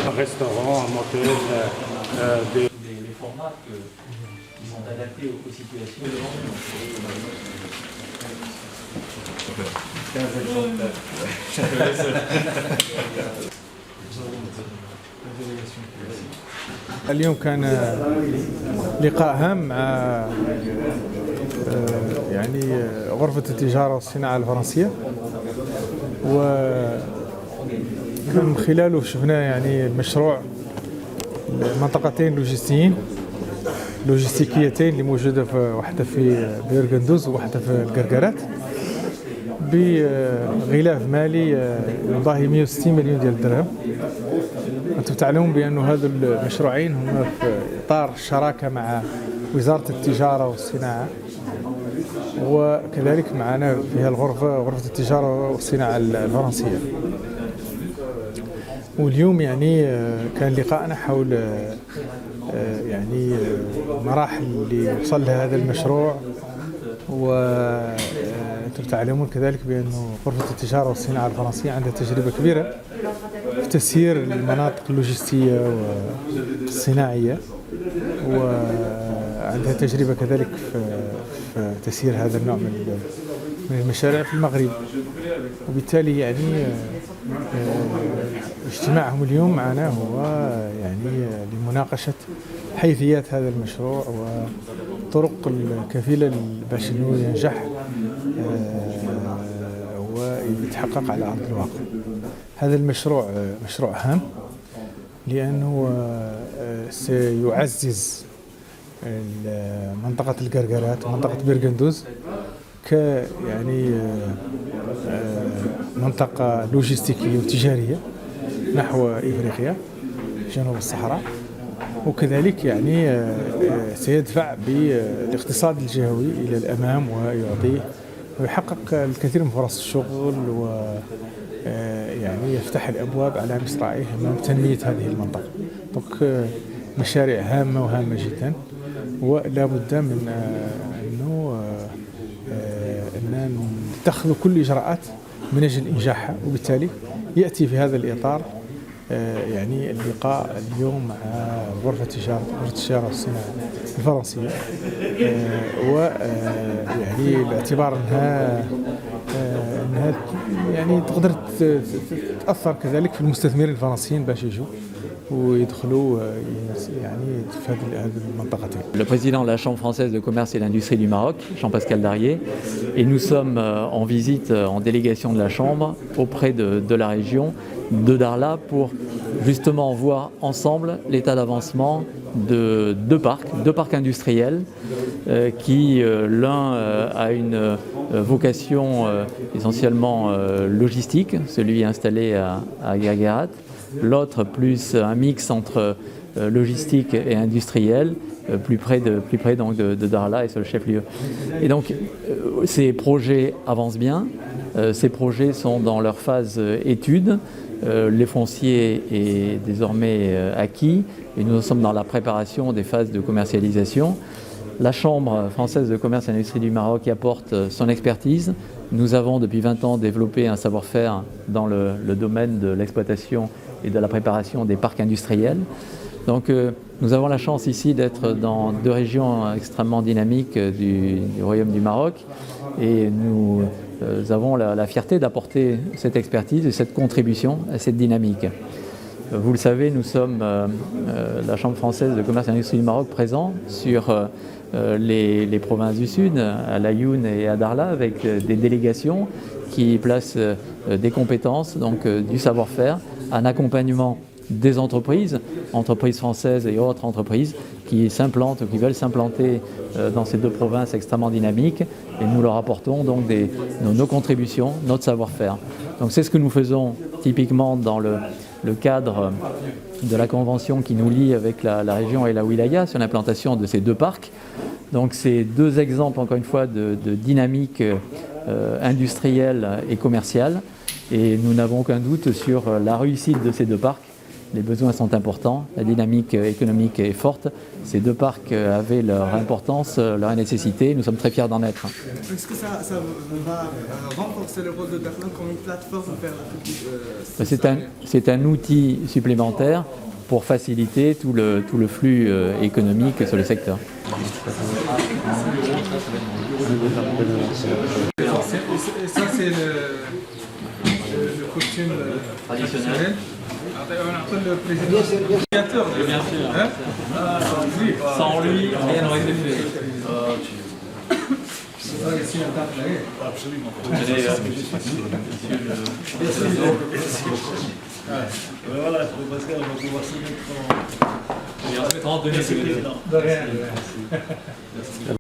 Un restaurant, un motel, des... Les formats qui sont adaptés aux situations. اليوم كان لقاء هام مع يعني غرفة التجارة والصناعة الفرنسية، ومن خلاله شفنا يعني المشروع منطقتين لوجستيكيتين اللي موجودة في واحدة في بيرغندوز وواحدة في القرقرات بغلاف مالي يضاهي 160 مليون ديال الدرهم. أنتم تعلمون بأن هذا المشروعين هما في إطار الشراكة مع وزارة التجارة والصناعة، وكذلك معنا فيها غرفة التجارة والصناعة الفرنسية. واليوم يعني كان لقاءنا حول يعني مراحل اللي وصل لها هذا المشروع، وأنتم تعلمون كذلك بأن غرفة التجارة والصناعة الفرنسية عندها تجربة كبيرة في تسيير المناطق اللوجستية والصناعية، وعندها تجربة كذلك في تسيير هذا النوع من المشاريع في المغرب. وبالتالي يعني اجتماعهم اليوم معنا هو يعني لمناقشة حيثيات هذا المشروع والطرق الكفيلة باش انه ينجح ويتحقق على أرض الواقع. هذا المشروع مشروع هام لأنه سيعزز منطقة القرقرات ومنطقة بيرغندوز يعني منطقة لوجستيكية وتجارية نحو إفريقيا جنوب الصحراء، وكذلك يعني سيدفع بالاقتصاد الجهوي إلى الأمام ويعطيه ويحقق الكثير من فرص الشغل، و يعني يفتح الأبواب على مصراعيه أمام تنمية هذه المنطقة. دونك مشاريع هامة وهامة جدا، ولا بد من أنه نتخذ كل الإجراءات من أجل إنجاحها. وبالتالي يأتي في هذا الإطار يعني اللقاء اليوم مع غرفة التجارة والصناعة الفرنسية، ويعني باعتبار أنها يعني تقدر تأثر كذلك في المستثمرين الفرنسيين باش يجوا ويدخلوا يعني في هذه المنطقتين. Le président de la Chambre française de commerce et d'industrie du Maroc, Jean-Pascal Darié, et nous sommes en visite en délégation de la Chambre auprès de la région de Darla pour justement voir ensemble l'état d'avancement de deux parcs industriels qui l'un a une vocation essentiellement logistique, celui installé à Guerguerat, l'autre plus un mix entre logistique et industriel, plus près donc de Darla et sur le chef-lieu. Et donc ces projets avancent bien, ces projets sont dans leur phase étude. Les fonciers est désormais acquis et nous sommes dans la préparation des phases de commercialisation. La Chambre française de commerce et d'industrie du Maroc y apporte son expertise. Nous avons depuis 20 ans développé un savoir-faire dans le domaine de l'exploitation et de la préparation des parcs industriels. Donc nous avons la chance ici d'être dans deux régions extrêmement dynamiques du Royaume du Maroc, et nous avons la fierté d'apporter cette expertise et cette contribution à cette dynamique. Vous le savez, nous sommes la Chambre française de commerce et d'industrie du Maroc présent sur les provinces du Sud, à l'Aïoun et à Darla, avec des délégations qui placent des compétences, donc du savoir-faire, un accompagnement des entreprises françaises et autres entreprises qui s'implantent ou qui veulent s'implanter dans ces deux provinces extrêmement dynamiques, et nous leur apportons donc nos contributions, notre savoir-faire. Donc c'est ce que nous faisons typiquement dans le cadre de la convention qui nous lie avec la région et la wilaya sur l'implantation de ces deux parcs. Donc c'est deux exemples encore une fois de dynamique industrielle et commerciale, et nous n'avons aucun doute sur la réussite de ces deux parcs les besoins sont importants, la dynamique économique est forte. Ces deux parcs avaient leur importance, leur nécessité. Nous sommes très fiers d'en être. Est-ce que ça va renforcer le rôle de Dakhla comme une plateforme vers C'est un outil supplémentaire pour faciliter tout le flux économique sur le secteur. Et ça, c'est le costume traditionnel. Après, le président, l'initiateur de... Bien sûr. Hein? Ah, oui, Sans lui, rien n'aurait été fait. ça, ici, un Dakhla. Absolument. Voilà, Pascal, on va pouvoir se mettre en... De rien.